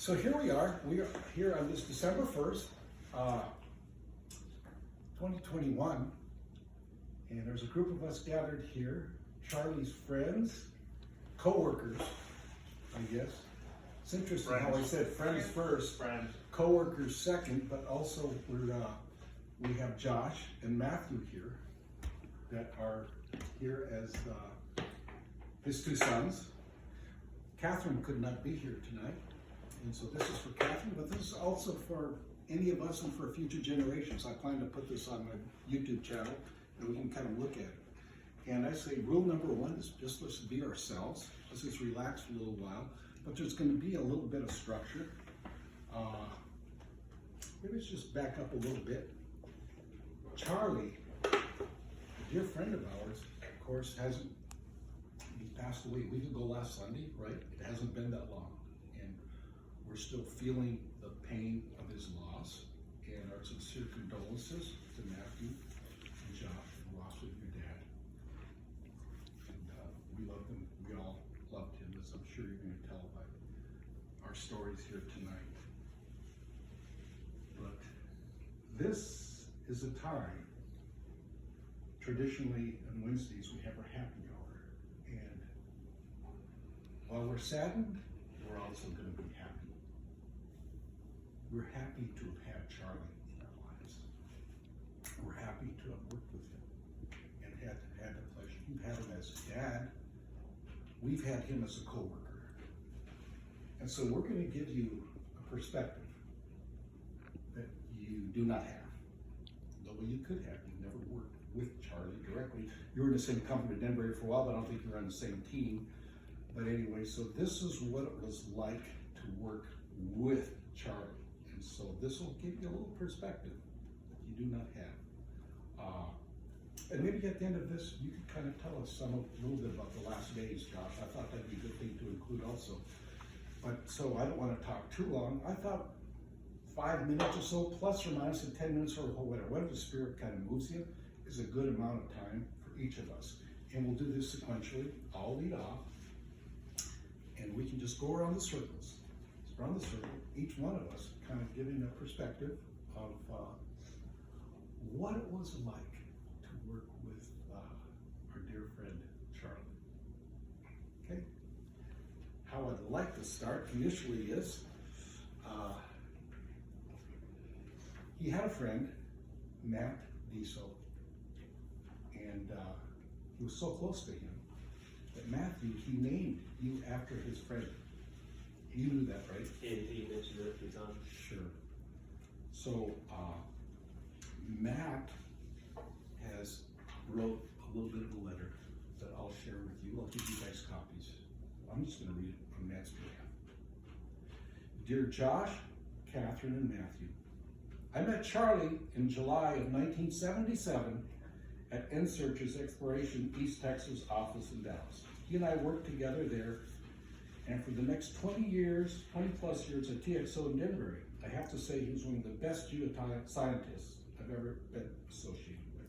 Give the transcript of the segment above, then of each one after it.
So here we are. We are here on this December 1st, 2021, and there's a group of us gathered here, Charlie's friends, co-workers, I guess. It's interesting how I said friends first, co-workers second, but also we have Josh and Matthew here that are here as his two sons. Catherine could not be here tonight, and so this is for Catherine, but this is also for any of us and for future generations. I plan to put this on my YouTube channel, and we can kind of look at it. And I say rule number one is just let's be ourselves. Let's just relax for a little while, but there's going to be a little bit of structure. Maybe let's just back up a little bit. Charlie, a dear friend of ours, of course, he passed away a week ago last Sunday, right? It hasn't been that long. And we're still feeling the pain of his loss. And our sincere condolences to Matthew and Josh, who lost with your dad. And we love him. We all loved him, as I'm sure you're going to tell by our stories here tonight. But this is a time, traditionally on Wednesdays, we have our happy hour. And while we're saddened, we're also going to be happy. We're happy to have had Charlie in our lives. We're happy to have worked with him and had the pleasure. You've had him as a dad. We've had him as a co-worker. And so we're going to give you a perspective that you do not have. Though you could have. You never worked with Charlie directly. You were in the same company at Denver for a while, but I don't think you were on the same team. But anyway, so this is what it was like to work with Charlie. And so this will give you a little perspective that you do not have. And maybe at the end of this, you could kind of tell us a little bit about the last days, Josh. I thought that'd be a good thing to include also. But so I don't want to talk too long. I thought 5 minutes or so, plus or minus, and 10 minutes or whatever the Spirit kind of moves you, is a good amount of time for each of us. And we'll do this sequentially. I'll lead off, and we can just go around the circles. Around the circle, each one of us kind of giving a perspective of what it was like to work with our dear friend Charlie. Okay? How I'd like to start initially is he had a friend, Matt Diesel, and he was so close to him that Matthew, he named you after his friend. You knew that, right? He mentioned it a few times. Sure. So Matt has wrote a little bit of a letter that I'll share with you. I'll give you guys copies. I'm just going to read it on Matt's behalf. Dear Josh, Catherine, and Matthew, I met Charlie in July of 1977 at N-Search's Exploration East Texas office in Dallas. He and I worked together there, and for the next 20 plus years at TXO in Denver, I have to say he was one of the best geoscientists I've ever been associated with.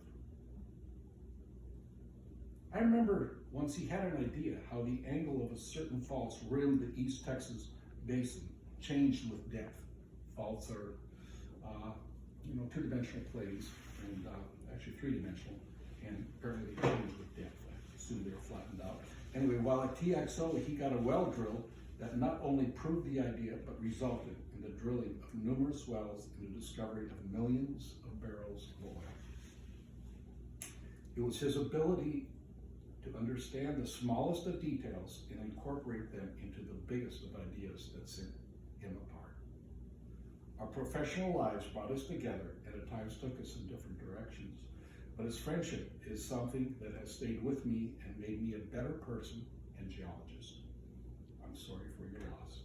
I remember once he had an idea how the angle of a certain faults rimmed the East Texas basin changed with depth. Faults are two-dimensional plays, and actually three-dimensional, and apparently they changed with depth. I assume they were flattened out. Anyway, while at TXO, he got a well drill that not only proved the idea, but resulted in the drilling of numerous wells and the discovery of millions of barrels of oil. It was his ability to understand the smallest of details and incorporate them into the biggest of ideas that set him apart. Our professional lives brought us together and at times took us in different directions. But his friendship is something that has stayed with me and made me a better person and geologist. I'm sorry for your loss.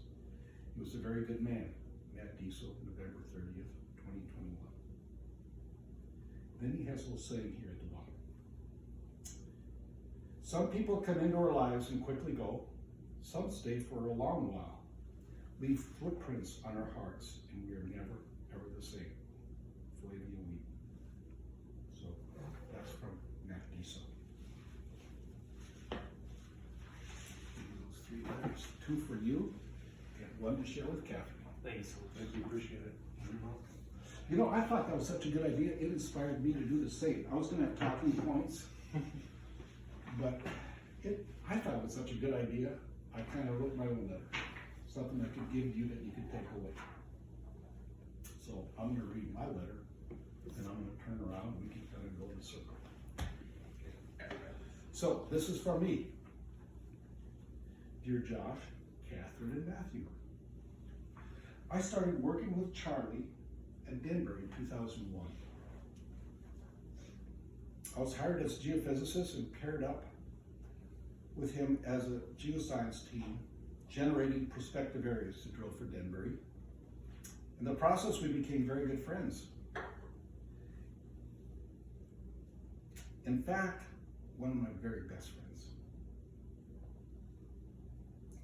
He was a very good man. Matt Diesel, November 30th, 2021. Then he has a little saying here at the bottom. Some people come into our lives and quickly go. Some stay for a long while, leave footprints on our hearts, and we are never, ever the same. Flavia Wheat. So that's from Matt Diesel. Those 3 letters, 2 for you and wanted to share with Catherine. Thanks so much. Thank you, appreciate it. You know, I thought that was such a good idea, it inspired me to do the same. I was gonna have talking points, but I thought it was such a good idea, I kinda wrote my own letter. Something I could give you that you could take away. So I'm gonna read my letter, and I'm gonna turn around, and we can kinda go in a circle. So, this is from me. Dear Josh, Catherine, and Matthew. I started working with Charlie at Denver in 2001. I was hired as a geophysicist and paired up with him as a geoscience team, generating prospective areas to drill for Denbury. In the process, we became very good friends. In fact, one of my very best friends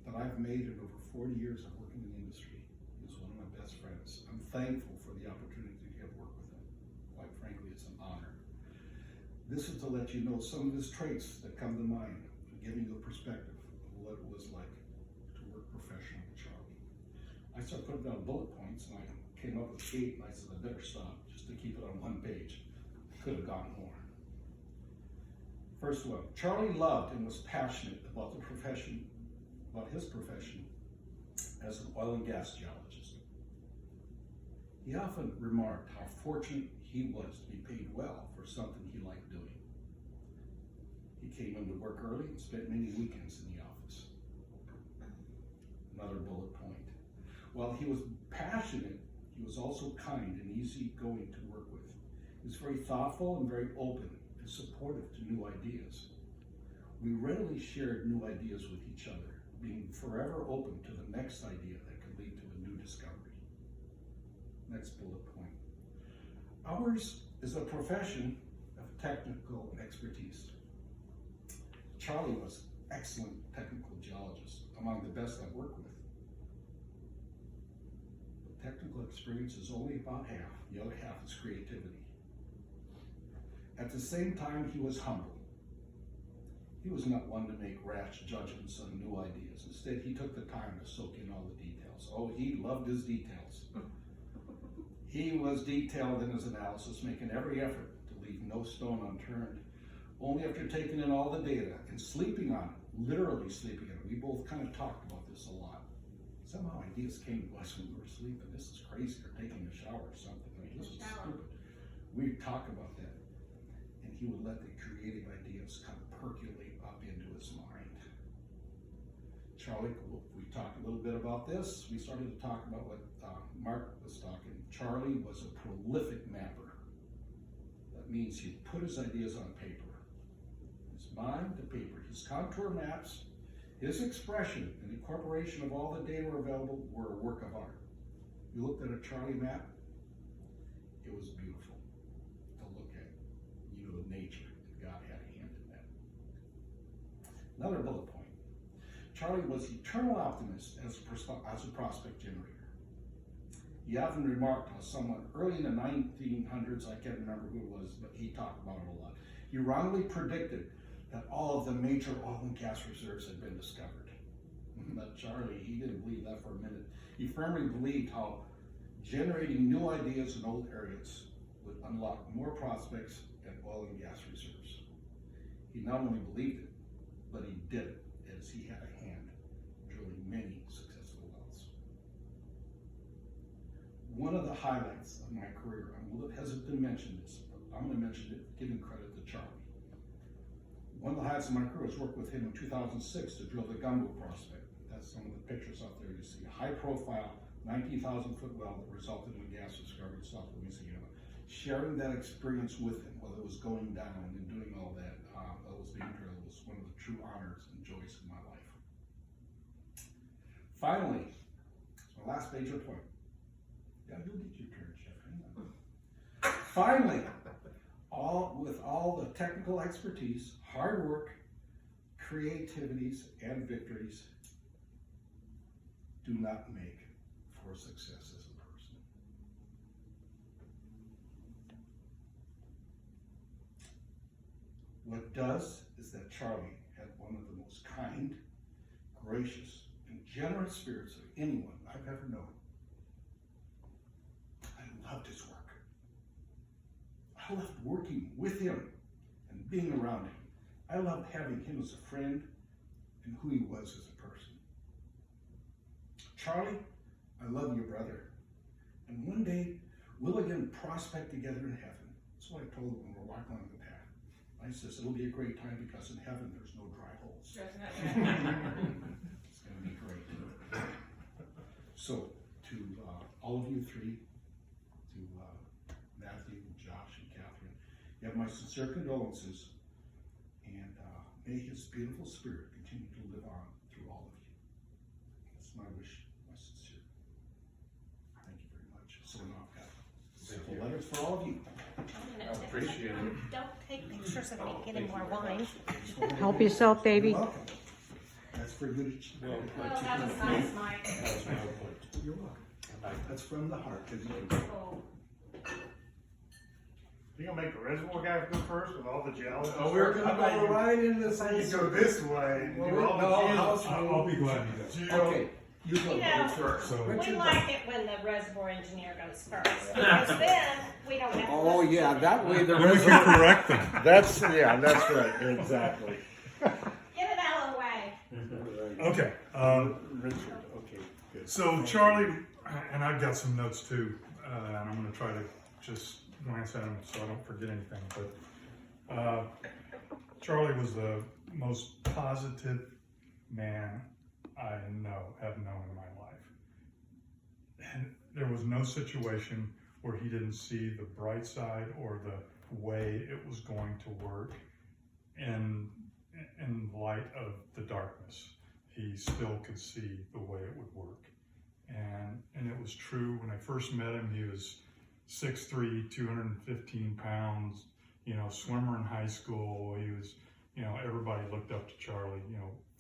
that I've made in over 40 years of working in the industry is one of my best friends. I'm thankful for the opportunity to get work with him. Quite frankly, it's an honor. This is to let you know some of his traits that come to mind, giving you a perspective of what it was like to work professionally with Charlie. I started putting down bullet points, and I came up with 8, and I said, I better stop, just to keep it on one page. Could have gotten more. First one, Charlie loved and was passionate about the profession, about his profession as an oil and gas geologist. He often remarked how fortunate he was to be paid well for something he liked doing. He came into work early and spent many weekends in the office. Another bullet point. While he was passionate, he was also kind and easygoing to work with. He was very thoughtful and very open and supportive to new ideas. We readily shared new ideas with each other, being forever open to the next idea that could lead to a new discovery. Next bullet point. Ours is a profession of technical expertise. Charlie was excellent technical geologist, among the best I've worked with. But technical experience is only about half. The other half is creativity. At the same time, he was humble. He was not one to make rash judgments on new ideas. Instead, he took the time to soak in all the details. Oh, he loved his details. He was detailed in his analysis, making every effort to leave no stone unturned. Only after taking in all the data and sleeping on it, literally sleeping on it. We both kind of talked about this a lot. Somehow ideas came to us when we were sleeping. This is crazy, or taking a shower or something. I mean, this is stupid. We talk about that. And he would let the creative ideas kind of percolate up into his mind. Charlie, we talked a little bit about this. We started to talk about what Mark was talking. Charlie was a prolific mapper. That means he put his ideas on paper. His mind to paper. His contour maps, his expression, and incorporation of all the data available were a work of art. You looked at a Charlie map, it was beautiful to look at. You know, nature, God had a hand in that. Another bullet point. Charlie was eternal optimist as a prospect generator. He often remarked how someone early in the 1900s, I can't remember who it was, but he talked about it a lot. He wrongly predicted that all of the major oil and gas reserves had been discovered. But Charlie, he didn't believe that for a minute. He firmly believed how generating new ideas in old areas would unlock more prospects and oil and gas reserves. He not only believed it, but he did it, as he had a hand drilling many successful wells. One of the highlights of my career, I'm a little hesitant to mention this, but I'm going to mention it, giving credit to Charlie. One of the highlights of my career was work with him in 2006 to drill the Gumbo prospect. That's some of the pictures out there you see. A high-profile 19,000-foot well that resulted in a gas discovery in South Louisiana. Sharing that experience with him while it was going down and doing all that, that was being drilled, was one of the true honors and joys in my life. Finally, my last major point. Yeah, you'll get your turn, Jeff. Hang on. Finally, with all the technical expertise, hard work, creativities, and victories do not make for success as a person. What does is that Charlie had one of the most kind, gracious, and generous spirits of anyone I've ever known. I loved his work. I loved working with him and being around him. I loved having him as a friend and who he was as a person. Charlie, I love you, brother. And one day, we'll again prospect together in heaven. That's what I told him when we're walking on the path. I says, it'll be a great time because in heaven there's no dry holes. It's going to be great. So, to all of you three, to Matthew, Josh, and Catherine, you have my sincere condolences, and may his beautiful spirit continue to live on through all of you. That's my wish, my sincere. Thank you very much. So now I've got several letters for all of you. I appreciate it. Don't take pictures of me getting more wine. Help yourself, baby. You're welcome. That's for good. Well, that was nice, Mike. You're welcome. That's from the heart. Oh. You gonna make the reservoir guys go first with all the geology? Oh, we're gonna go right into the You go this way and do all the geology. I'll be glad you do. Okay, you go You know, first. So, We like it when the reservoir engineer goes first, because then we don't have to. Oh, listen yeah, to that way the then we can correct them. That's right, exactly. Get it out of the way. Okay, Richard, okay, good. so Charlie, and I've got some notes too, and I'm going to try to just glance at them so I don't forget anything. But Charlie was the most positive man I have known in my life. And there was no situation where he didn't see the bright side or the way it was going to work in light of the darkness. He still could see the way it would work. And it was true when I first met him. He was 6'3", 215 pounds, swimmer in high school. He was, everybody looked up to Charlie,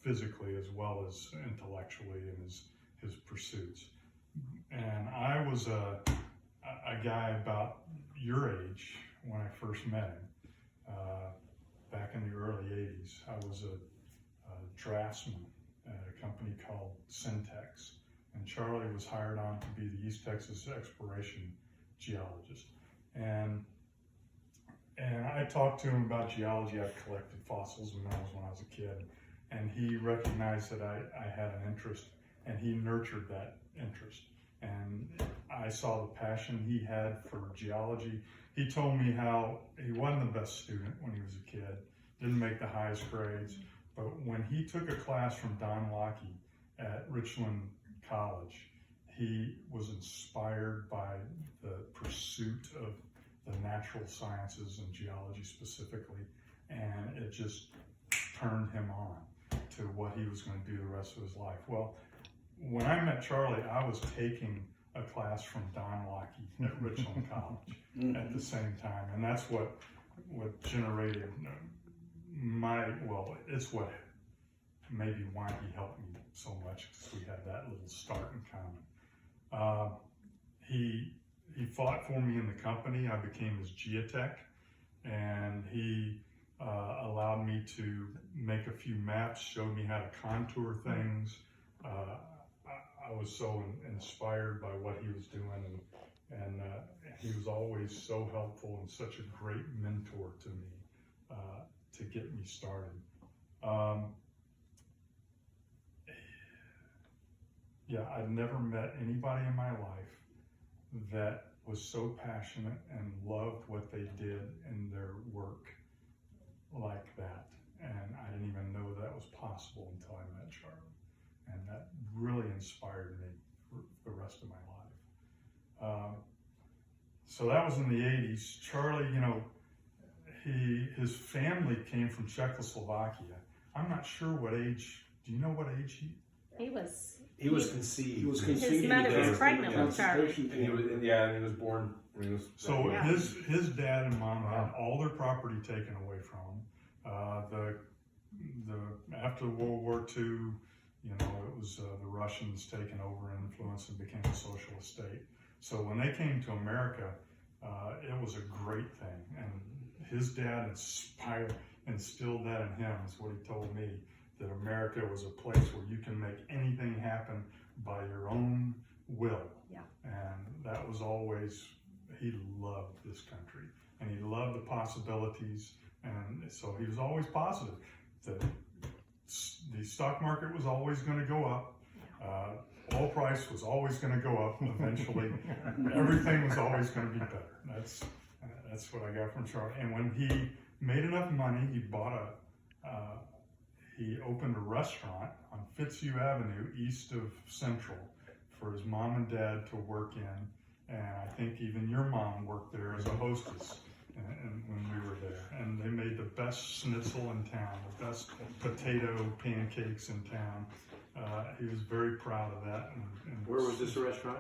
physically as well as intellectually in his pursuits. And I was a guy about your age when I first met him, back in the early 80s. I was a draftsman at a company called Syntex, and Charlie was hired on to be the East Texas exploration geologist. And I talked to him about geology. I've collected fossils when I was a kid, and he recognized that I had an interest, and he nurtured that interest. And I saw the passion he had for geology. He told me how he wasn't the best student when he was a kid, didn't make the highest grades, but when he took a class from Don Lockey at Richland College, he was inspired by the pursuit of the natural sciences and geology specifically, and it just turned him on to what he was going to do the rest of his life. Well, when I met Charlie, I was taking a class from Don Lockey at Richland College at the same time, and that's what generated it's what maybe why he helped me so much, because we had that little start in common. He fought for me in the company. I became his geotech, and he allowed me to make a few maps, showed me how to contour things. I was so inspired by what he was doing, and he was always so helpful and such a great mentor to me to get me started. I'd never met anybody in my life that was so passionate and loved what they did in their work like that. And I didn't even know that was possible until I met Charlie. And that really inspired me for the rest of my life. So that was in the 80s. Charlie, his family came from Czechoslovakia. I'm not sure what age, do you know what age He was conceived. He was his conceived. mother was pregnant with Charlie. And he was born when he was. So Yeah. his dad and mom had all their property taken away from him. After World War II, it was the Russians taking over influence and became a socialist state. So when they came to America, it was a great thing. And his dad instilled that in him, is what he told me, that America was a place where you can make anything happen by your own will. Yeah. And that was always, he loved this country and he loved the possibilities. And so he was always positive. The stock market was always going to go up. Oil price was always going to go up eventually. Everything was always going to be better. That's what I got from Charlie. And when he made enough money, he opened a restaurant on Fitzhugh Avenue, east of Central, for his mom and dad to work in. And I think even your mom worked there as a hostess and when we were there. And they made the best schnitzel in town, the best potato pancakes in town. He was very proud of that. And Where was this restaurant?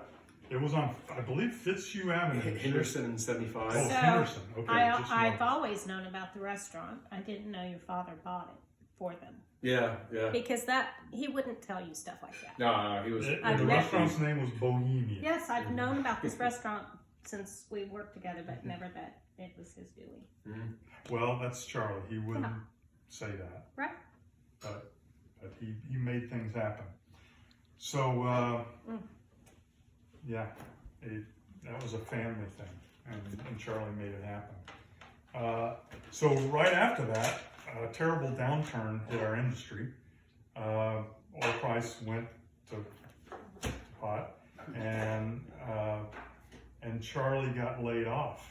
It was on, I believe, Fitzhugh Avenue. Henderson and 75. Oh, So, Henderson. Okay, just I've north. always known about the restaurant. I didn't know your father bought it for them. Yeah, yeah. Because he wouldn't tell you stuff like that. No, he was. I've The never- restaurant's name was Bohemia. Yes, I've known about this restaurant since we worked together, but never that it was his doing. Well, that's Charlie. He wouldn't Yeah. say that. Right. But he made things happen. So, yeah, that was a family thing, and Charlie made it happen. So right after that, a terrible downturn hit our industry. Oil price went to pot, and Charlie got laid off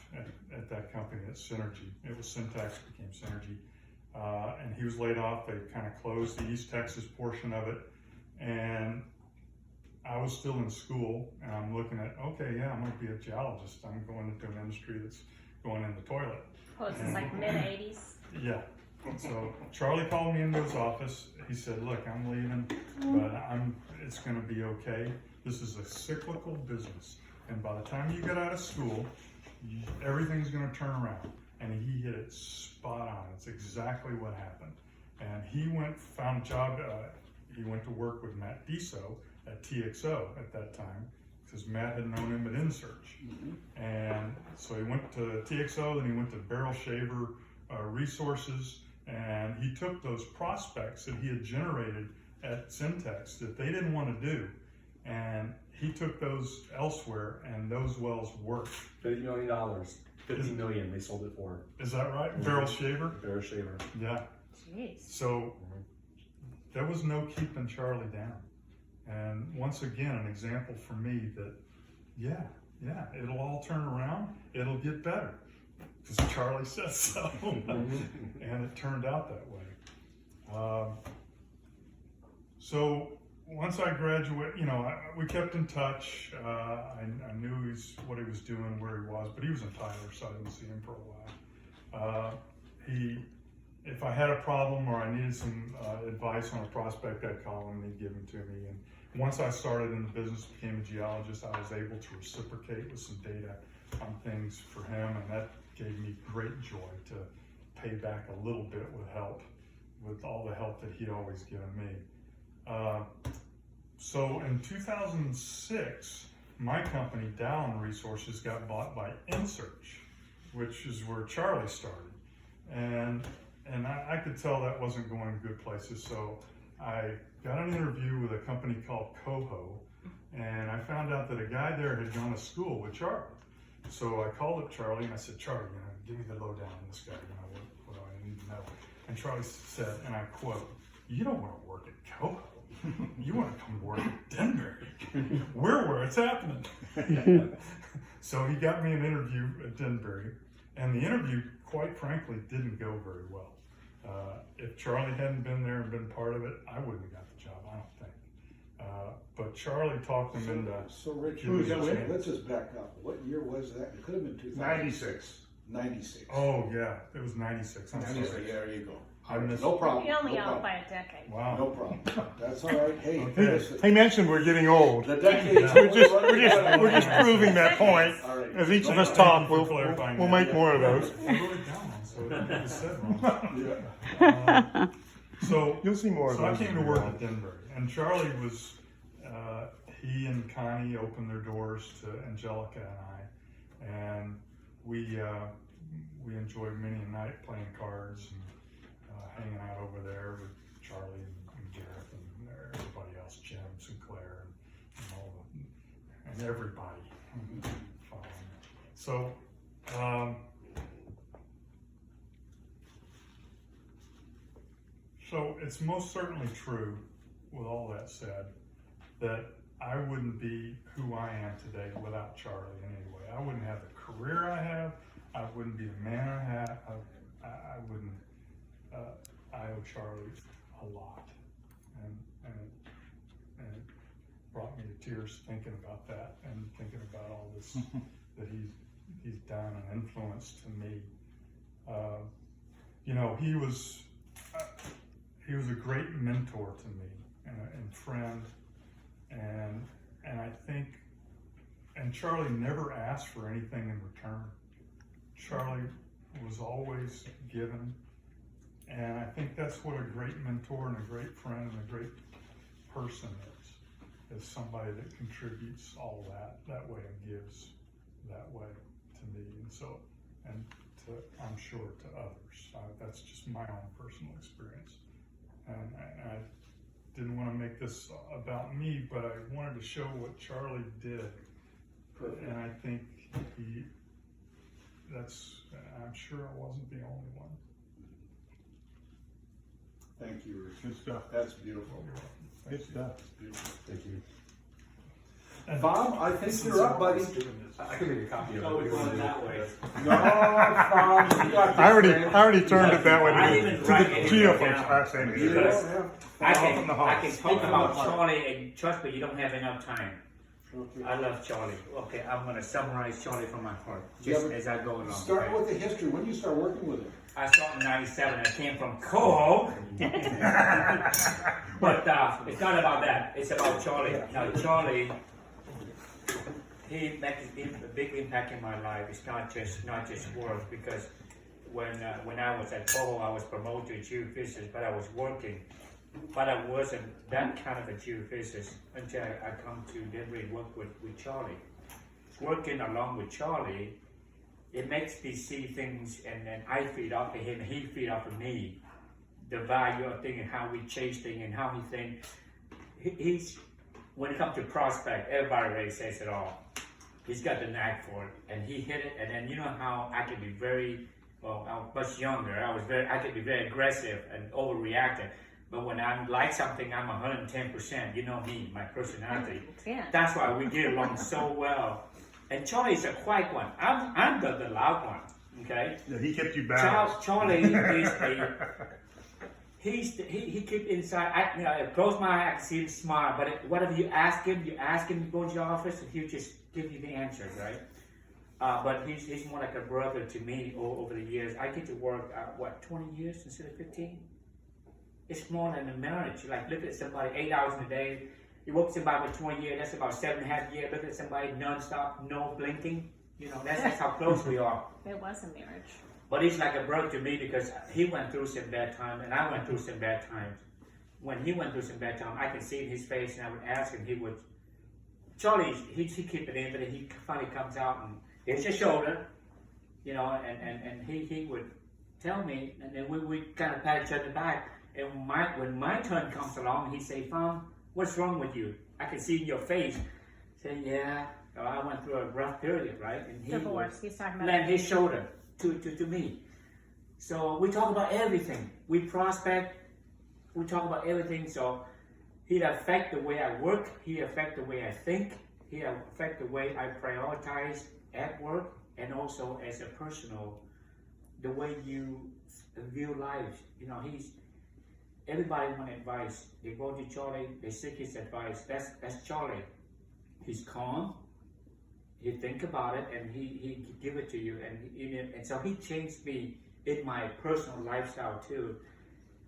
at that company, at Synergy. It was Syntax, became Synergy. And he was laid off. They kind of closed the East Texas portion of it. And I was still in school, and I'm looking at, okay, yeah, I'm going to be a geologist. I'm going into an industry that's going in the toilet. Oh, this is like mid-'80s. Yeah. So Charlie called me into his office. He said, look, I'm leaving, but it's going to be okay. This is a cyclical business. And by the time you get out of school, everything's going to turn around. And he hit it spot on. It's exactly what happened. And he found a job. He went to work with Matt Deso at TXO at that time, because Matt had known him at InSearch. And so he went to TXO, then he went to Barrel Shaver Resources, and he took those prospects that he had generated at Syntex that they didn't want to do, and he took those elsewhere, and those wells worked. $50 million. $50 million they sold it for. Is that right? Barrel Shaver? Barrel Shaver. Yeah. Jeez. So there was no keeping Charlie down. And once again, an example for me that, yeah, it'll all turn around. It'll get better. Because Charlie says so. And it turned out that way. So once I graduated, we kept in touch. I knew what he was doing, where he was, but he was in Tyler, so I didn't see him for a while. If I had a problem or I needed some advice on a prospect, I'd call him and he'd give them to me. And once I started in the business, became a geologist, I was able to reciprocate with some data on things for him, and that gave me great joy to pay back a little bit with all the help that he'd always given me. So in 2006, my company, Dallin Resources, got bought by InSearch, which is where Charlie started. And I could tell that wasn't going good places, so I got an interview with a company called Coho, and I found out that a guy there had gone to school with Charlie. So I called up Charlie and I said, Charlie, give me the lowdown on this guy, what do I need to know? And Charlie said, and I quote, you don't want to work at Coho. You want to come work at Denbury. We're where it's happening. So he got me an interview at Denbury, and the interview, quite frankly, didn't go very well. If Charlie hadn't been there and been part of it, I wouldn't have got the job, I don't think. But Charlie talked him into. So Rich, Who's that? let's just back up. What year was that? It could have been 2000. 96. 96. Oh yeah, it was 96. I'm 96. sorry. Yeah, there you go. I missed. No problem. You're only no out problem. by a decade. Wow. No problem. That's all right. Hey, Okay. listen, He mentioned we're getting old. the decade. We're just proving that point. All right. As each of us Thank talk, you for we'll clarifying we'll that. make more of those. I wrote it down, so it was said wrong. Yeah. So You'll see more of So I those. came as to we work go. at Denbury, and Charlie was, he and Connie opened their doors to Angelica and I, and we enjoyed many a night playing cards and hanging out over there with Charlie and Gareth and everybody else, Jim, Sinclair, and everybody. So, so it's most certainly true, with all that said, that I wouldn't be who I am today without Charlie in any way. I wouldn't have the career I have. I wouldn't be the man I have. I wouldn't. I owe Charlie a lot, and it brought me to tears thinking about that and thinking about all this that he's done and influenced to me. You know, he was a great mentor to me and friend, and I think, and Charlie never asked for anything in return. Charlie was always given, and I think that's what a great mentor and a great friend and a great person is somebody that contributes all that way and gives that way to me, and so, and to, I'm sure, to others. That's just my own personal experience. And I didn't want to make this about me, but I wanted to show what Charlie did. And I think I'm sure I wasn't the only one. Thank you, Rich. Good stuff. That's beautiful. Good stuff. Beautiful. Thank you. Pham, I think you're up, buddy. I can make a copy of it. Oh, we're going that way. No, Pham, you got I already turned it that way I to didn't the write anything Geo down. folks. I say You it. don't have. I from the heart. can talk about Charlie, and trust me, you don't have enough time. I love Charlie. Okay, I'm going to summarize Charlie from my heart, just as I go along. Start okay? with the history. When did you start working with him? I started in '97. I came from Coho. But it's not about that. It's about Charlie. Now, Charlie, he makes a big impact in my life. It's not just work, because when I was at Coho, I was promoted to geophysicist, but I was working. But I wasn't that kind of a geophysicist until I come to Denver and work with Charlie. Working along with Charlie, it makes me see things, and then I feed off of him, and he feed off of me. The value of things and how we chase things and how he thinks. He's, when it comes to prospect, everybody already says it all. He's got the knack for it, and he hit it. And then you know how I can be very, well, I was much younger. I could be very aggressive and overreactive. But when I like something, I'm 110%. You know me, my personality. Yeah. That's why we get along so well. And Charlie's a quiet one. I'm the loud one. Okay. Yeah, he kept you balanced. Charlie is he keep inside. I close my eye, I can see him smile. But whatever you ask him, to go to your office, and he'll just give you the answers, right? But he's more like a brother to me over the years. I get to work 20 years instead of 15. It's more than a marriage. Like, look at somebody 8 hours in a day. You work with somebody for 20 years, that's about 7.5 years. Look at somebody non-stop, no blinking. You know, that's how close we are. It was a marriage. But he's like a brother to me, because he went through some bad times and I went through some bad times. When he went through some bad times, I could see in his face, and I would ask him, Charlie, he keep it in, but he finally comes out and hits your shoulder, you know, and he would tell me, and then we kind of pat each other back. And when my turn comes along, he'd say, Pham, what's wrong with you? I can see in your face. Say, yeah, I went through a rough period, right? And he Divorce. He's talking about lend his shoulder to me. So we talk about everything. We prospect. We talk about everything. So he'd affect the way I work. He'd affect the way I think. He'd affect the way I prioritize at work, and also as a personal, the way you view life. You know, everybody want advice. They go to Charlie, they seek his advice. That's Charlie. He's calm. He think about it, and he give it to you. And so he changed me in my personal lifestyle too.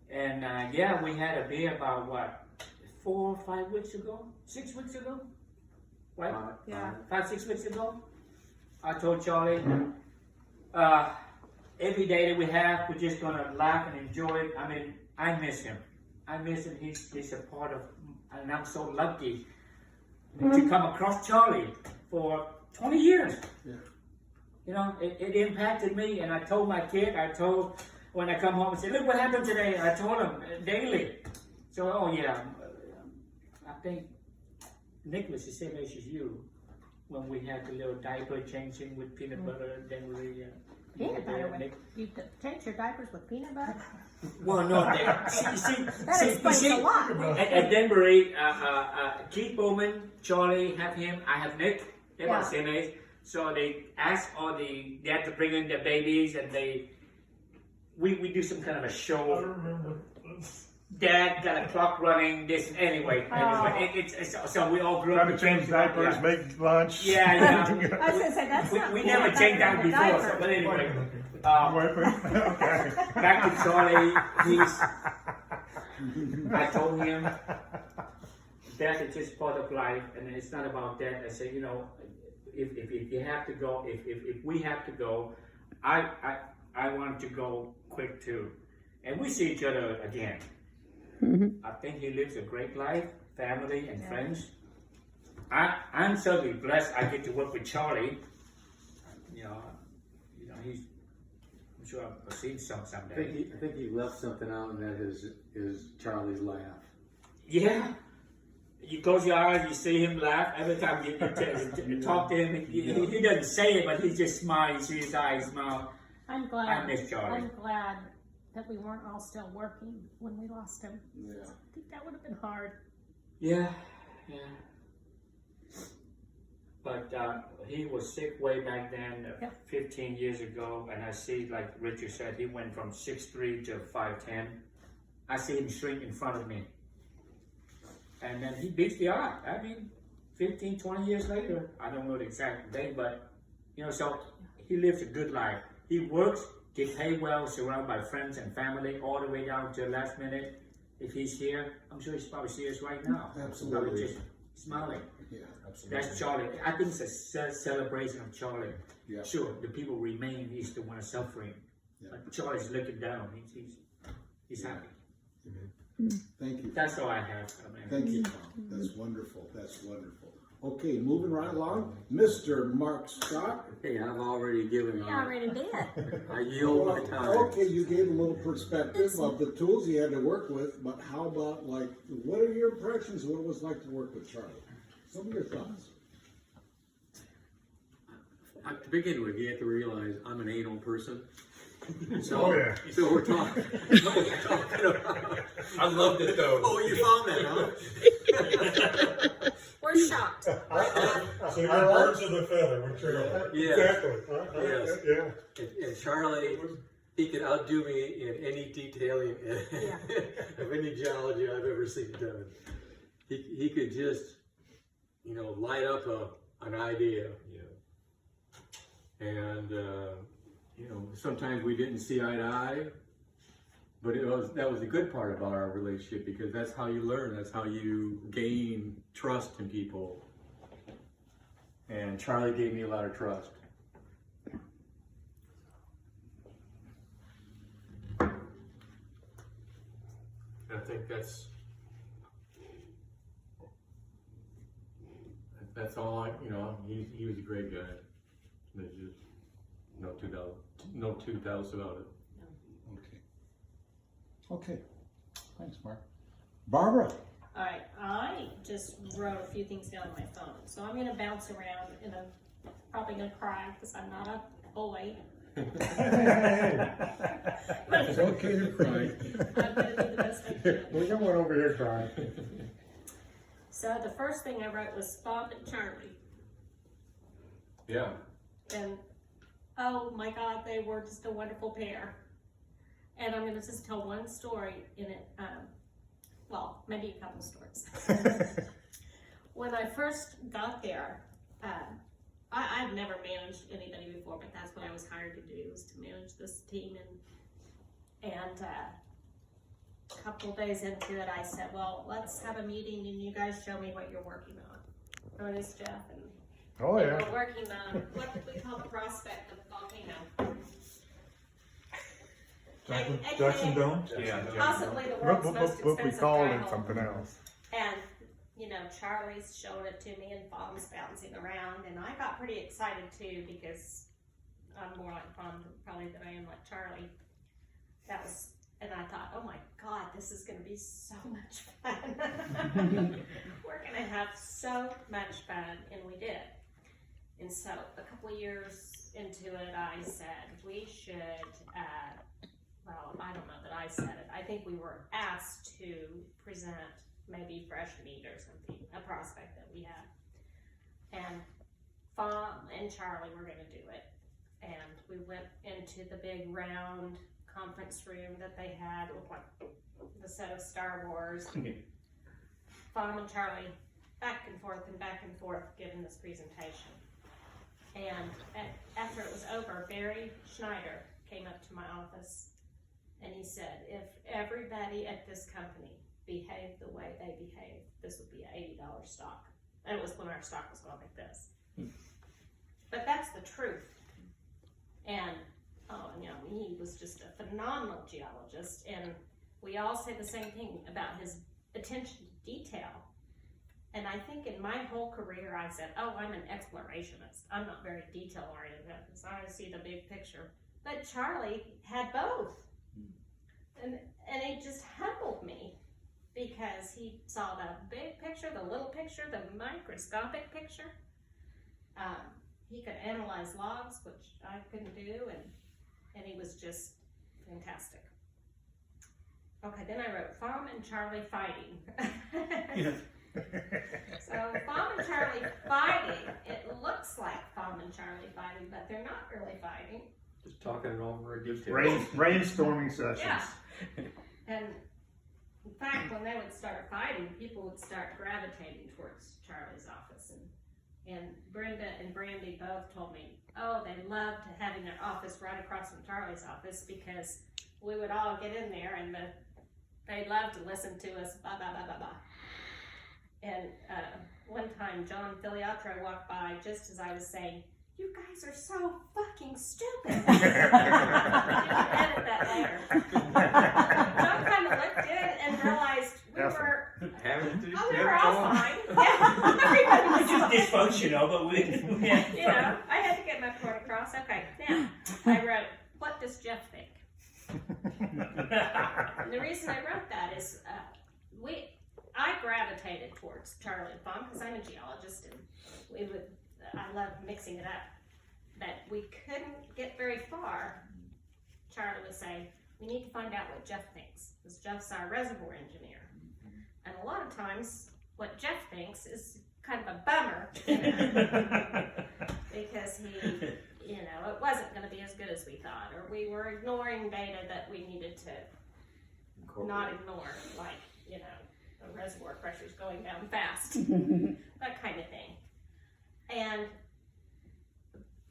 And we had a beer about 4 or 5 weeks ago, 6 weeks ago, right? Yeah. 5, 6 weeks ago. I told Charlie, every day that we have, we're just gonna laugh and enjoy it. I mean, I miss him. He's a part of, and I'm so lucky to come across Charlie for 20 years. Yeah. You know, it impacted me, and I told my kid, when I come home and say, look what happened today, I told him daily. So, I think Nicholas is the same age as you. when we had the little diaper changing with peanut butter, then we Peanut butter with, you could change your diapers with peanut butter? well, no, they, see, That explains a lot. at Denbury, Keith Bowman, Charlie, have him, I have Nick, they're about the Yeah. same age. So they ask they had to bring in their babies and we do some kind of a I show. remember this. Dad got a clock running, this, anyway, so we all grew up. Trying to change diapers, Yeah. make lunch. Yeah, I was gonna say, that's not. We peanut never butter changed that in a before, diaper. so, but anyway. Okay. Back to Charlie, I told him that is just part of life and it's not about that. I said, if you have to go, if we have to go, I want to go quick too. And we see each other again. I think he lives a great life, family and friends. I'm certainly blessed I get to work with Charlie. I'm sure I'll see some someday. I think he left something out, and that is Charlie's laugh. Yeah. You close your eyes, you see him laugh. Every time you talk to him, he doesn't say it, but he just smiles. You see his eyes smile. I'm glad. I miss Charlie. I'm glad that we weren't all still working when we lost him. Yeah. I think that would have been hard. Yeah. But he was sick way back then, 15 years ago, and I see, like Richard said, he went from 6'3" to 5'10". I see him shrink in front of me. And then he beats the odds. I mean, 15, 20 years later, I don't know the exact date, but, so he lives a good life. He works, gets paid well, surrounded by friends and family, all the way down to the last minute. If he's here, I'm sure he's probably serious right now. Absolutely. Probably just smiling. Yeah, absolutely. That's Charlie. I think it's a celebration of Charlie. Yeah. Sure, the people remain, he's the one suffering. Yeah. But Charlie's looking down, he's happy. Thank you. That's all I have. Thank you, Tom. That's wonderful. That's wonderful. Okay, moving right along, Mr. Mark Scott. Hey, I've already given We already did. I yield my time. Okay, you gave a little perspective of the tools you had to work with, but how about what are your impressions of what it was like to work with Charlie? Some of your thoughts. To begin with, you have to realize I'm an anal person. So, Oh, yeah. So we're talking. I loved it though. Oh, you found that, huh? We're shocked. So you're birds of the feather, we're true. Yeah. Exactly. Yes. Yeah. And Charlie, he could outdo me in any detailing of any geology I've ever seen done. He could just, light up an idea. And sometimes we didn't see eye to eye, but that was the good part about our relationship, because that's how you learn. That's how you gain trust in people. And Charlie gave me a lot of trust. I think that's all he was a great guy. There's just no two doubts about it. Okay. Thanks, Mark. Barbara. All right, I just wrote a few things down on my phone, so I'm gonna bounce around and I'm probably gonna cry because I'm not a boy. It's okay to cry. I'm gonna do the best I can. We got one over here crying. So the first thing I wrote was Pham and Charlie, Yeah. and oh my God, they were just a wonderful pair. And I'm gonna just tell one story in it. Well, maybe a couple stories. When I first got there, I've never managed anybody before, but that's what I was hired to do, was to manage this team. And a couple days into it, I said, well, let's have a meeting and you guys show me what you're working on. Ernest, Jeff, and Oh, yeah. we're working on what we call the prospect of the volcano. Jackson Dome? Possibly the world's most We expensive called dry it hole. something else. And, Charlie's showing it to me and Phm's bouncing around, and I got pretty excited too, because I'm more like Pham probably than I am like Charlie. And I thought, oh my God, this is gonna be so much fun. We're gonna have so much fun, and we did. And so a couple of years into it, I said we should, well, I don't know that I said it. I think we were asked to present maybe fresh meat or something, a prospect that we had. And Pham and Charlie were going to do it. And we went into the big round conference room that they had, looked like the set of Star Wars. Pham and Charlie back and forth giving this presentation. And after it was over, Barry Schneider came up to my office and he said, if everybody at this company behaved the way they behaved, this would be an $80 stock. And it was when our stock was going like this. But that's the truth. And, he was just a phenomenal geologist. And we all say the same thing about his attention to detail. And I think in my whole career, I said, oh, I'm an explorationist. I'm not very detail-oriented. So I see the big picture. But Charlie had both. And it just humbled me because he saw the big picture, the little picture, the microscopic picture. He could analyze logs, which I couldn't do, and he was just fantastic. Okay, then I wrote Pham and Charlie fighting. So Pham and Charlie fighting, it looks like Pham and Charlie fighting, but they're not really fighting. Just talking it over in detail. Brainstorming sessions. Yeah. And in fact, when they would start fighting, people would start gravitating towards Charlie's office. And Brenda and Brandy both told me, oh, they loved having their office right across from Charlie's office because we would all get in there and they loved to listen to us, blah, blah, blah, blah, blah. And one time, John Filiatro walked by just as I was saying, you guys are so fucking stupid. You can edit that later. John kind of looked in and realized we were all fine. Yeah, everybody was It's just dysfunctional, but we you know, I had to get my point across. Okay, now, I wrote, what does Jeff think? And the reason I wrote that is I gravitated towards Charlie and Pham because I'm a geologist and I love mixing it up. But we couldn't get very far. Charlie would say, we need to find out what Jeff thinks because Jeff's our reservoir engineer. And a lot of times, what Jeff thinks is kind of a bummer, because it wasn't going to be as good as we thought, or we were ignoring data that we needed to not ignore, like, the reservoir pressure's going down fast, that kind of thing. And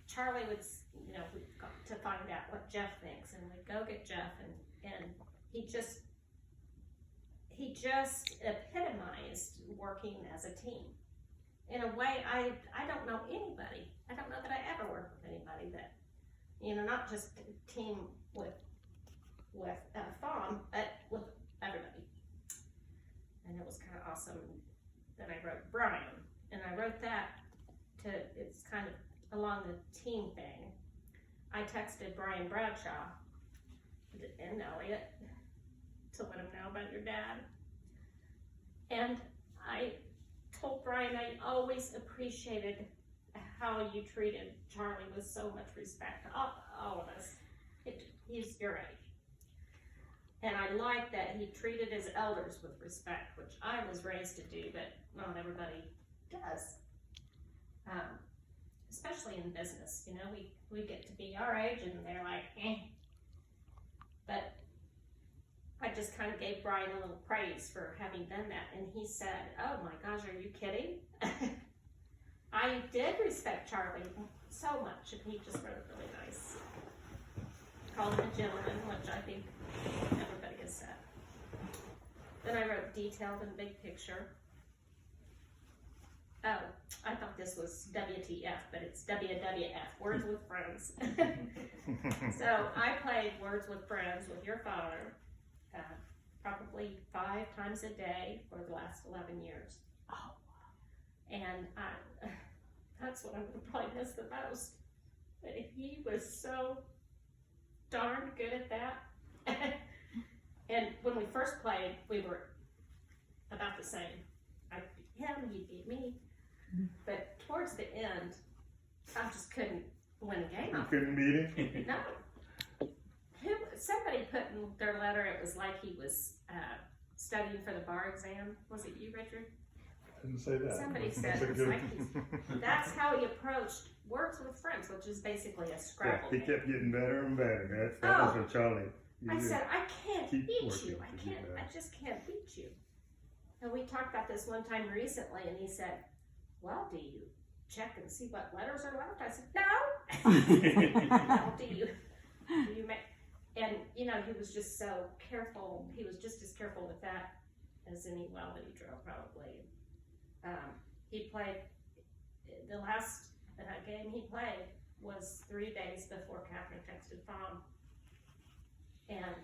Charlie would, we'd got to find out what Jeff thinks, and we'd go get Jeff, and he just epitomized working as a team. In a way, I don't know anybody. I don't know that I ever worked with anybody that, not just a team with Pham, but with everybody. And it was kind of awesome. Then I wrote Brian, and I wrote that it's kind of along the team thing. I texted Brian Bradshaw and Elliot to let him know about your dad. And I told Brian I always appreciated how you treated Charlie with so much respect. All of us. He's your age. And I like that he treated his elders with respect, which I was raised to do, but not everybody does. Especially in business, we get to be our age and they're like, eh. But I just kind of gave Brian a little praise for having done that. And he said, oh my gosh, are you kidding? I did respect Charlie so much, and he just wrote really nice. Called him a gentleman, which I think everybody has said. Then I wrote detailed and big picture. Oh, I thought this was WTF, but it's WWF, Words with Friends. So I played Words with Friends with your father probably 5 times a day for the last 11 years. Oh, and that's what I'm going to probably miss the most. But he was so darn good at that. And when we first played, we were about the same. I beat him, he beat me. But towards the end, win a game. You couldn't beat him? No. Somebody put in their letter, it was like he was studying for the bar exam. Was it you, Richard? Didn't say that. Somebody said That's a it's good- like that's how he approached Words with Friends, which is basically a Yeah, Scrabble he game. kept getting better and better. That was Oh. what Charlie. I said, I can't Keep beat working you. to do that. I just can't beat you. And we talked about this one time recently, and he said, well, do you check and see what letters are left? I said, no. No, do you make, and you know, he was just so careful. He was just as careful with that as any well that he drove, probably. He played, the last game he played was 3 days before Catherine texted Pham. And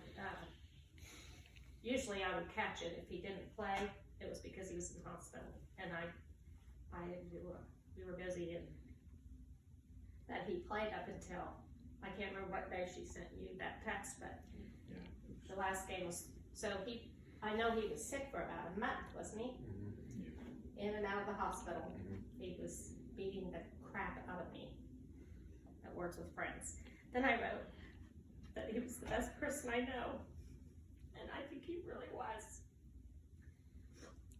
usually I would catch it if he didn't play. It was because he was in the hospital, and we were busy, and that he played up until I can't remember what day she sent you that text, but the last game was I know he was sick for about a month, wasn't he? In and out of the hospital. He was beating the crap out of me at Words with Friends. Then I wrote that he was the best person I know, and I think he really was.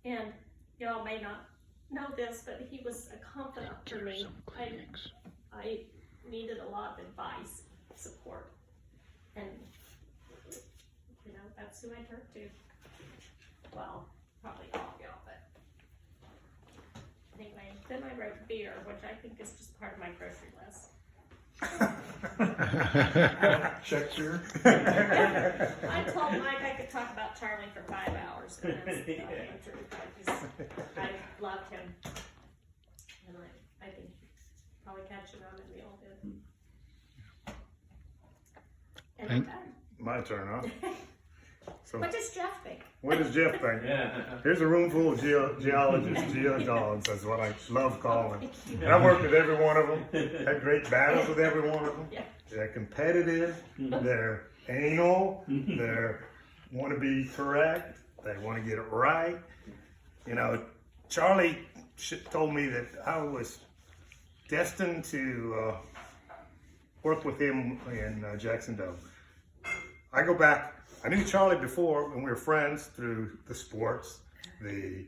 And y'all may not know this, but he was a confidant for me. I needed a lot of advice, support, and you know, that's who I turned to. Well, probably all of y'all, but anyway, then I wrote beer, which I think is just part of my grocery list. Check here. I told Mike I could talk about Charlie for 5 hours, and that's not the truth. I loved him, and I think probably catching on, and we all did. And I'm done. My turn, huh? So, What does Jeff think? what does Jeff think? Here's a room full of geologists, geodogs, that's what I love calling. And I worked with every one of them, had great battles with every one of them. Yeah. They're competitive, they're anal, they want to be correct, they want to get it right. You know, Charlie told me that I was destined to work with him in Jackson Dome. I go back, I knew Charlie before when we were friends through the sports, the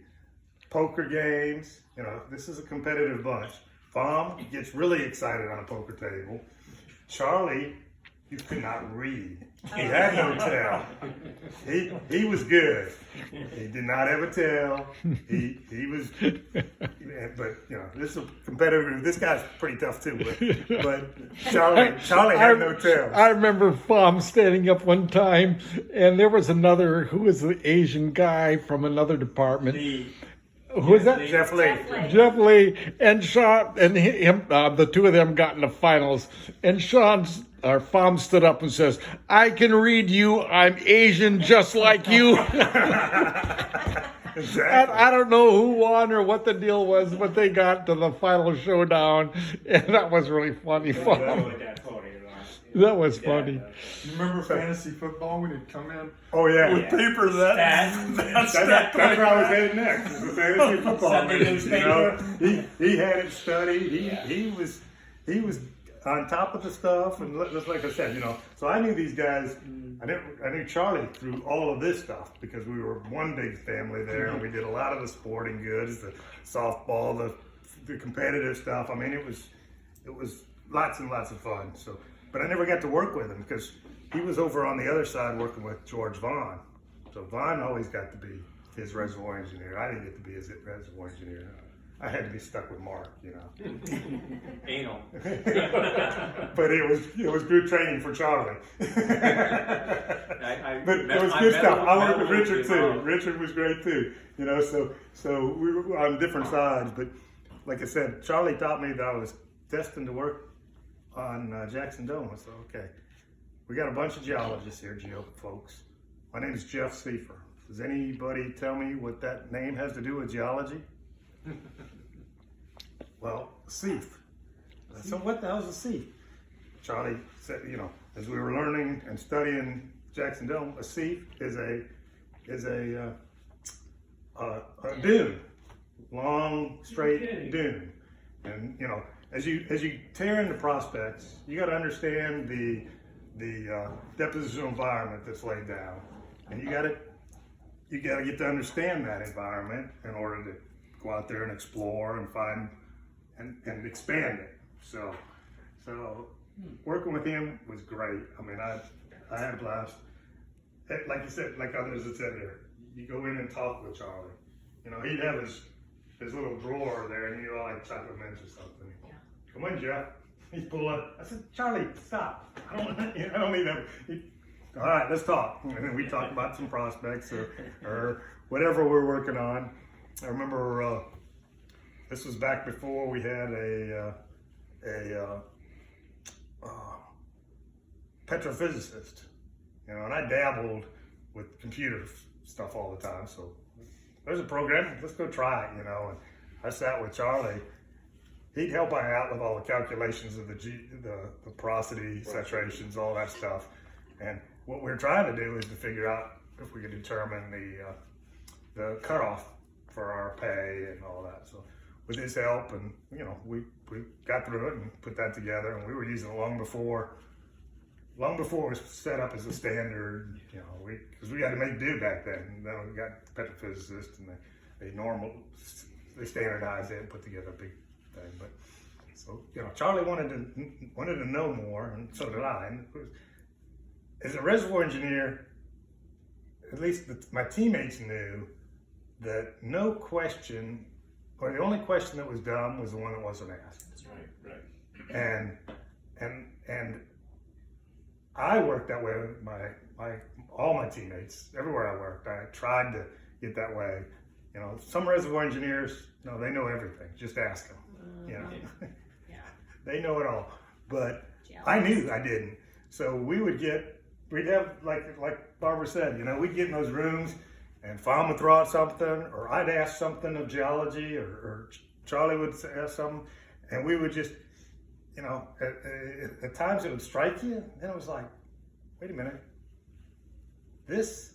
poker games. You know, this is a competitive bunch. Pham gets really excited on a poker table. Charlie, you could not read. He had no tell. He was good. He did not have a tell. He was, but you know, this is a competitive. This guy's pretty tough too. But Charlie had no tell. I remember Pham standing up one time, and there was another who was the Asian guy from another department. Who was that? Jeff Lee. Jeff Lee and Sean and him. The two of them got in the finals, and Pham stood up and says, "I can read you. I'm Asian, just like you." Exactly. I don't know who won or what the deal was, but they got to the final showdown, and that was really funny. That was funny. You remember fantasy football when he'd come in Oh yeah. with paper that's That's where I was headed next. Is the fantasy football. Sunday You know, newspaper. he had it studied. He was on top of the stuff, and just like I said, you know. So I knew these guys. I knew Charlie through all of this stuff because we were one big family there, and we did a lot of the sporting goods, the softball, the competitive stuff. I mean, it was lots and lots of fun. So, but I never got to work with him because he was over on the other side working with George Vaughn. So Vaughn always got to be his reservoir engineer. I didn't get to be his reservoir engineer. I had to be stuck with Mark, you know. Anal. But it was good training for Charlie. But it was good stuff. I worked with Richard too. Richard was great too. You know, so we were on different sides. But like I said, Charlie taught me that I was destined to work on Jackson Dome. I said, okay, we got a bunch of geologists here, geo folks. My name is Jeff Seifer. Does anybody tell me what that name has to do with geology? Well, Seif. So what the hell's a Seif? Charlie said, you know, as we were learning and studying Jackson Dome, a Seif is a dune, long straight dune, and you know, as you tear into prospects, you got to understand the depositional environment that's laid down, and you got to get to understand that environment in order to go out there and explore and find and expand it. So working with him was great. I mean, I had a blast. Like you said, like others had said there, you go in and talk with Charlie. You know, he'd have his little drawer there, and you know, like chocolate mints or something. Yeah. Come on, Jeff. He'd pull up. I said, Charlie, stop. I don't need that. All right, let's talk. And then we talked about some prospects or whatever we're working on. I remember this was back before we had a petrophysicist, you know, and I dabbled with computer stuff all the time. So there's a program, let's go try it, you know. And I sat with Charlie. He'd help me out with all the calculations of the porosity, saturations, all that stuff. And what we're trying to do is to figure out if we can determine the cutoff for our pay and all that. So with his help, and you know, we got through it and put that together, and we were using it long before it was set up as a standard, you know, because we had to make do back then. And then we got petrophysicists, and they standardized it and put together a big thing. But so, you know, Charlie wanted to know more, and so did I. And as a reservoir engineer, at least my teammates knew that no question, or the only question that was dumb was the one that wasn't asked. That's right. And I worked that way with all my teammates. Everywhere I worked, I tried to get that way. You know, some reservoir engineers, no, they know everything. Just ask them. You know, Yeah. they know it all. But Jealous. I knew I didn't. So we'd have like Barbara said, you know, we'd get in those rooms, and Pham would throw out something, or I'd ask something of geology, or Charlie would ask something, and we would just, you know, at times it would strike you, and it was like, wait a minute, this,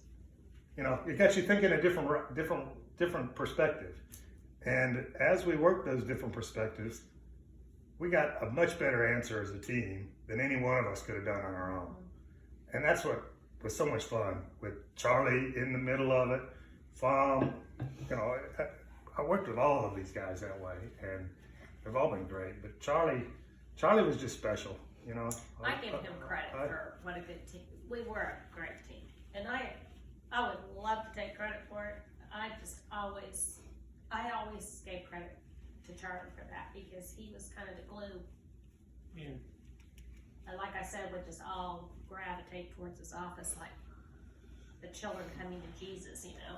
you know, it got you thinking a different perspective. And as we worked those different perspectives, we got a much better answer as a team than any one of us could have done on our own. And that's what was so much fun, with Charlie in the middle of it, Pham, you know, I worked with all of these guys that way, and they've all been great. But Charlie was just special, you know. I give him credit for what a good team. We were a great team, and I would love to take credit for it. I always gave credit to Charlie for that, because he was kind of the glue. Yeah. And like I said, we just all gravitate towards his office like the children coming to Jesus, you know.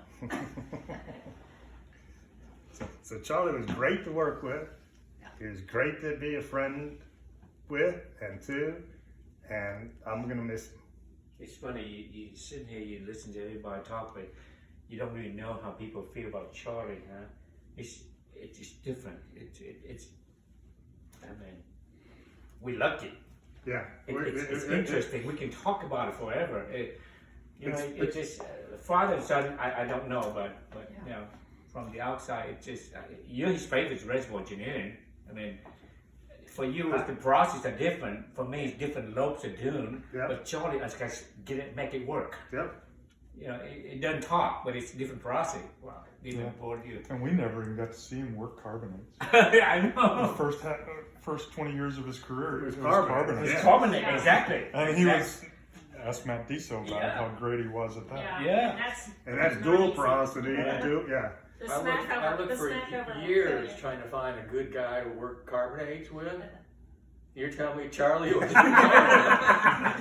So Charlie was great to work with. Yeah. He was great to be a friend with and to, and I'm gonna miss him. It's funny, you sit here, you listen to everybody talk, but you don't really know how people feel about Charlie, huh? It's just different. It's I mean, we lucky. Yeah. It's interesting. We can talk about it forever. It's just father and son. I don't know, but you know, from the outside, it's just you're his favorite reservoir engineering. I mean, for you, the processes are different. For me, it's different lobes of dune. Yeah. But Charlie, I just make it work. Yep. You know, it doesn't talk, but it's a different process. Wow, different board view. And we never even got to see him work carbonates. I know. The first 20 years of his career, it was carbonate. carbonates. It's carbonate, exactly. And he was, ask Matt Diso about Yeah. how great he was at that. Yeah. And that's dual porosity. Yeah. Yeah. The I smack looked over for will years kill you. trying to find a good guy to work carbonates with. You're telling me Charlie was Yeah.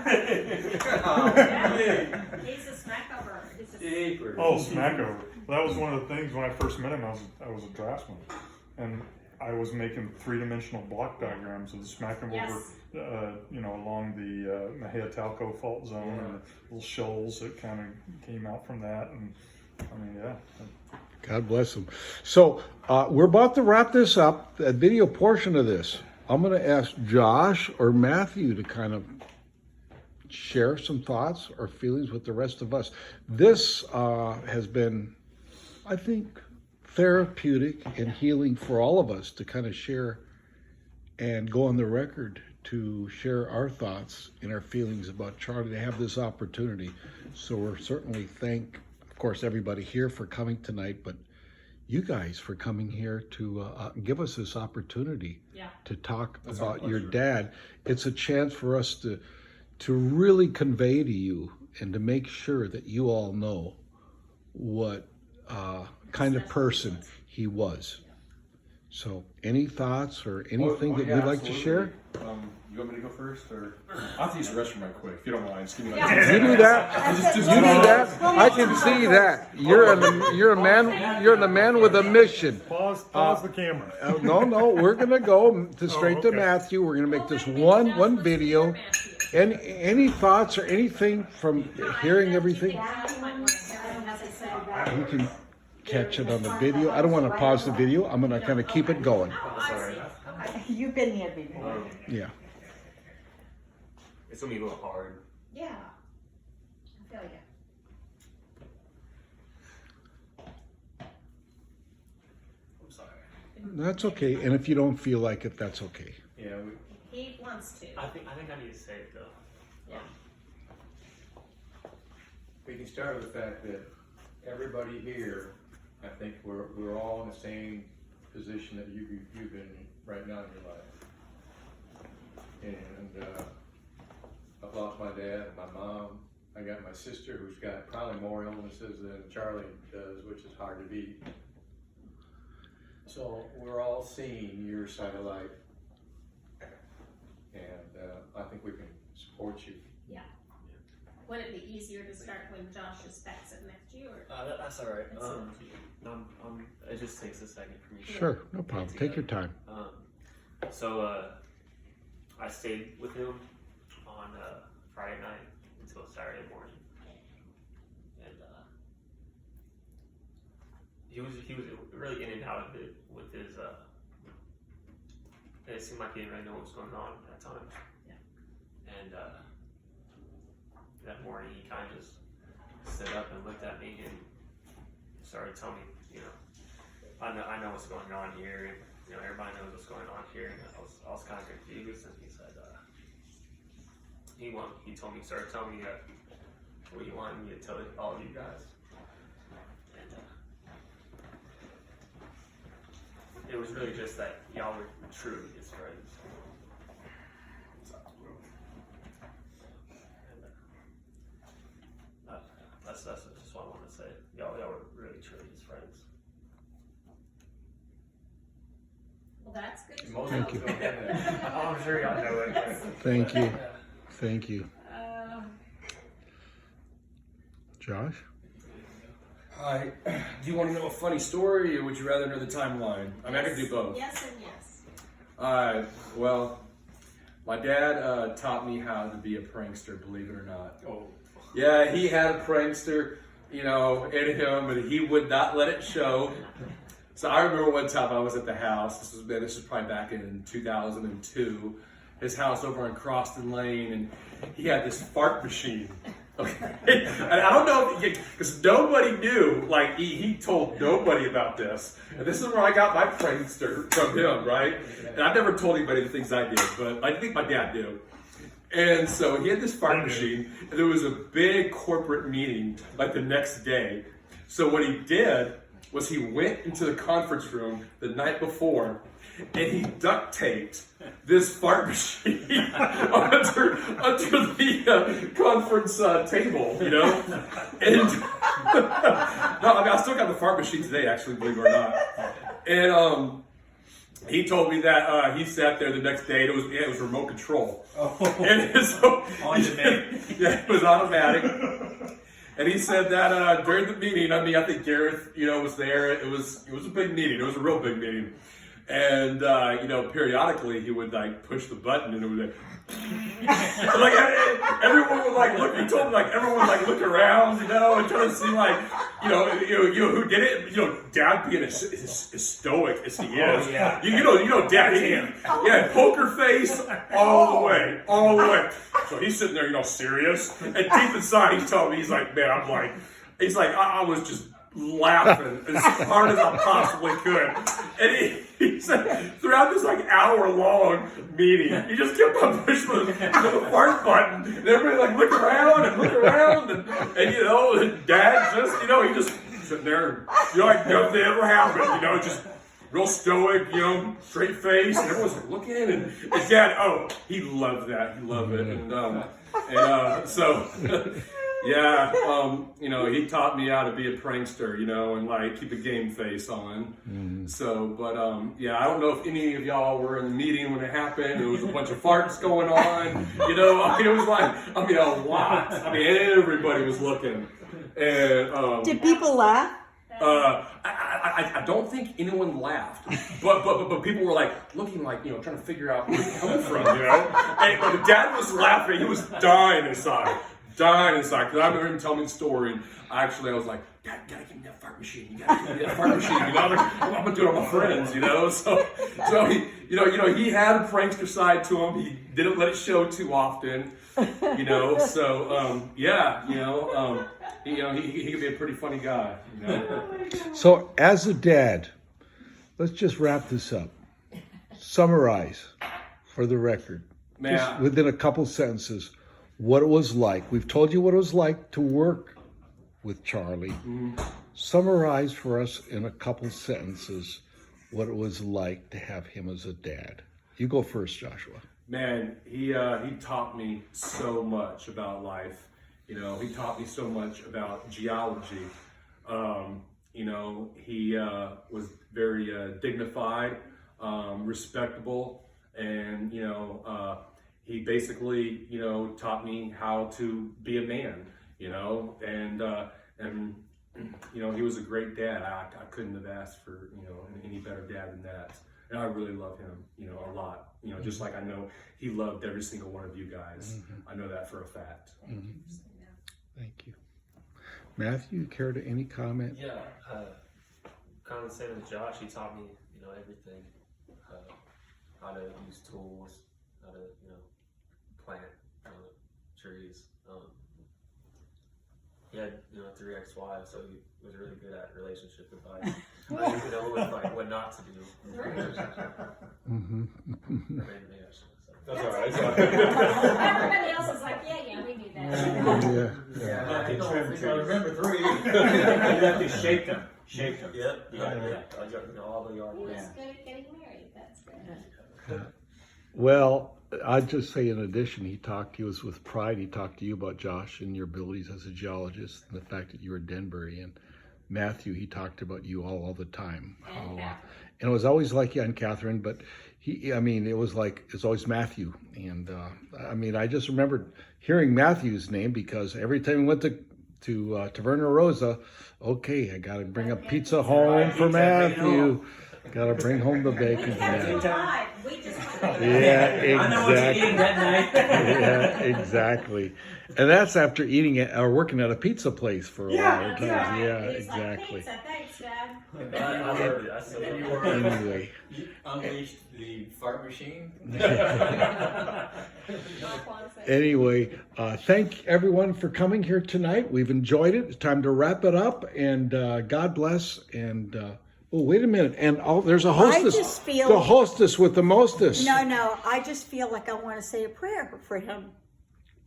He's a smack over. He's a Jeepers. Oh, Smackover. That was one of the things when I first met him. I was a draftsman, and I was making 3-dimensional block diagrams of the Smackover, Yes. you know, along the Mejia-Talco fault zone and the little shoals that kind of came out from that. And I mean, yeah. God bless him. So we're about to wrap this up, a video portion of this. I'm going to ask Josh or Matthew to kind of share some thoughts or feelings with the rest of us. This has been, I think, therapeutic and healing for all of us to kind of share and go on the record to share our thoughts and our feelings about Charlie, to have this opportunity. So we're certainly thank, of course, everybody here for coming tonight, but you guys for coming here to give us this opportunity to talk about your dad. It's a chance for us to really convey to you and to make sure that you all know what kind of person he was. So, any thoughts or anything that you'd like to share? You want me to go first, or I'll have to use the restroom right quick if you don't mind. Just give me You do that. You do that. I can see that. You're the man with a mission. Pause the camera. No, we're gonna go straight to Matthew. We're gonna make this one video. Any thoughts or anything from hearing everything? You can catch it on the video. I don't want to pause the video. I'm gonna kind of keep it going. You've been here before. Yeah. It's gonna be a little hard. Yeah. I feel you. I'm sorry. That's okay. And if you don't feel like it, that's okay. Yeah, He wants to. I think I need to say it though. Yeah. We can start with the fact that everybody here, I think we're all in the same position that you've been right now in your life. And I've lost my dad and my mom. I got my sister who's got probably more illnesses than Charlie does, which is hard to beat. So we're all seeing your side of life. And I think we can support you. Yeah. Would it be easier to start when Josh is back sitting next to you? Or? That's all right. It just takes a second for me. Sure, no problem. Take your time. So I stayed with him on Friday night until Saturday morning, and he was really in and out of it with his. It seemed like he didn't really know what was going on at times. Yeah. And that morning, he kind of just stood up and looked at me and started telling me, you know, I know what's going on here, and you know, everybody knows what's going on here. And I was kind of confused, and he said, he told me, started telling me that what he wanted me to tell all of you guys. And it was really just that y'all were truly his friends. And that's just what I want to say. Y'all were really truly his friends. Well, that's good. Thank you. I'm sure y'all know it. Thank you. Thank you. Josh? Hi. Do you want to know a funny story, or would you rather know the timeline? I mean, I could do both. Yes and yes. Well, my dad taught me how to be a prankster, believe it or not. Oh. Yeah, he had a prankster, you know, in him, but he would not let it show. So I remember one time I was at the house. This was probably back in 2002. His house over on Croston Lane, and he had this fart machine. Okay, and I don't know because nobody knew. Like he told nobody about this, and this is where I got my prankster from him, right? And I've never told anybody the things I did, but I think my dad knew. And so he had this fart machine, and there was a big corporate meeting like the next day. So what he did was he went into the conference room the night before, and he duct taped this fart machine under the conference table, you know? And no, I mean, I still got the fart machine today, actually, believe it or not. And he told me that he sat there the next day, and it was remote control. Oh. And so, On demand. Yeah, it was automatic. And he said that during the meeting, I mean, I think Gareth, you know, was there. It was a big meeting. It was a real big meeting. And, you know, periodically he would like push the button and it would like everyone would like look, he told me like everyone would like look around, you know, and try to see like, you know who did it, you know, Dad being as stoic as he is. Oh, yeah. You know Dad, yeah, poker face all the way. So he's sitting there, you know, serious. And deep inside he's telling me, he's like, man, I was just laughing as hard as I possibly could. And he said, throughout this like hour-long meeting, he just kept on pushing the fart button. And everybody like look around. And you know, and Dad just, you know, he just sitting there, you know, like nothing ever happened, you know, just real stoic, you know, straight face, and everyone's like looking, and his dad, oh, he loved that, he loved it, and so, yeah, you know, he taught me how to be a prankster, you know, and like keep a game face on, so, but yeah, I don't know if any of y'all were in the meeting when it happened. There was a bunch of farts going on, you know, I mean, it was like, I mean, a lot, I mean, everybody was looking, and Did people laugh? I don't think anyone laughed, but people were like looking like, you know, trying to figure out where it's coming from, you know. And but the dad was laughing; he was dying inside. Because I remember him telling me the story, and I was like, Dad, you gotta give me that fart machine. You gotta give me that fart machine. You know, I'm gonna do it on my friends, you know. So he, you know, he had a prankster side to him. He didn't let it show too often, you know. So yeah, you know, he could be a pretty funny guy, you know. So, as a dad, let's just wrap this up. Summarize, for the record, just within a couple sentences, what it was like. We've told you what it was like to work with Charlie. Summarize for us in a couple sentences what it was like to have him as a dad. You go first, Joshua. Man, he taught me so much about life. You know, he taught me so much about geology. You know, he was very dignified, respectable, and, you know, he basically, you know, taught me how to be a man, you know, and you know, he was a great dad. I couldn't have asked for, you know, any better dad than that. And I really love him, you know, a lot. You know, just like I know he loved every single one of you guys. I know that for a fact. Thank you. Matthew, care to any comment? Yeah, kind of the same as Josh. He taught me, you know, everything, how to use tools, how to, you know, plant trees. He had, you know, 3 ex-wives, so he was really good at relationship advice. You know, what not to do. That's all right. Everybody else is like, yeah, we do that. Remember 3. You have to shake them. Yep. Yeah. You know, all the yard. He was good at getting married. That's good. Well, I'd just say in addition, he was with pride. He talked to you about Josh and your abilities as a geologist and the fact that you were Denbury. And Matthew, he talked about you all the time. And it was always like you and Catherine, but it was like, it's always Matthew. And I mean, I just remembered hearing Matthew's name because every time we went to Taverna Rosa, okay, I got to bring a pizza home for Matthew. Got to bring home the bacon for Matthew. Yeah, exactly. I know what you're eating that night. Yeah, exactly. And that's after eating or working at a pizza place for a while. Right. Yeah, He's exactly. Like, thanks, Dad. I love it. I still love it. Anyway. You unleashed the fart machine. Anyway, thank everyone for coming here tonight. We've enjoyed it. It's time to wrap it up. And God bless. And oh, wait a minute. And there's a hostess. I just feel the hostess with the mostest. No. I just feel like I want to say a prayer for him.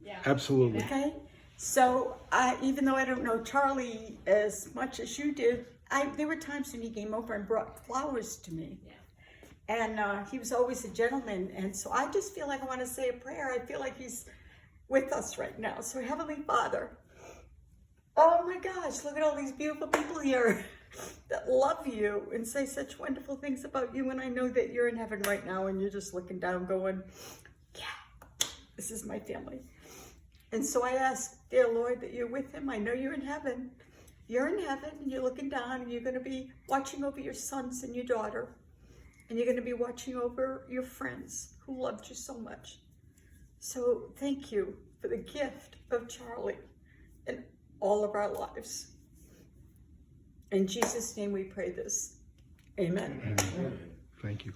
Yeah. Absolutely. Okay. So even though I don't know Charlie as much as you did, there were times when he came over and brought flowers to me. Yeah. And he was always a gentleman. And so I just feel like I want to say a prayer. I feel like he's with us right now. So Heavenly Father, oh my gosh, look at all these beautiful people here that love you and say such wonderful things about you. And I know that you're in heaven right now and you're just looking down going, yeah, this is my family. And so I ask, dear Lord, that you're with him. I know you're in heaven. You're in heaven and you're looking down and you're going to be watching over your sons and your daughter. And you're going to be watching over your friends who loved you so much. So thank you for the gift of Charlie in all of our lives. In Jesus' name we pray this. Amen. Thank you.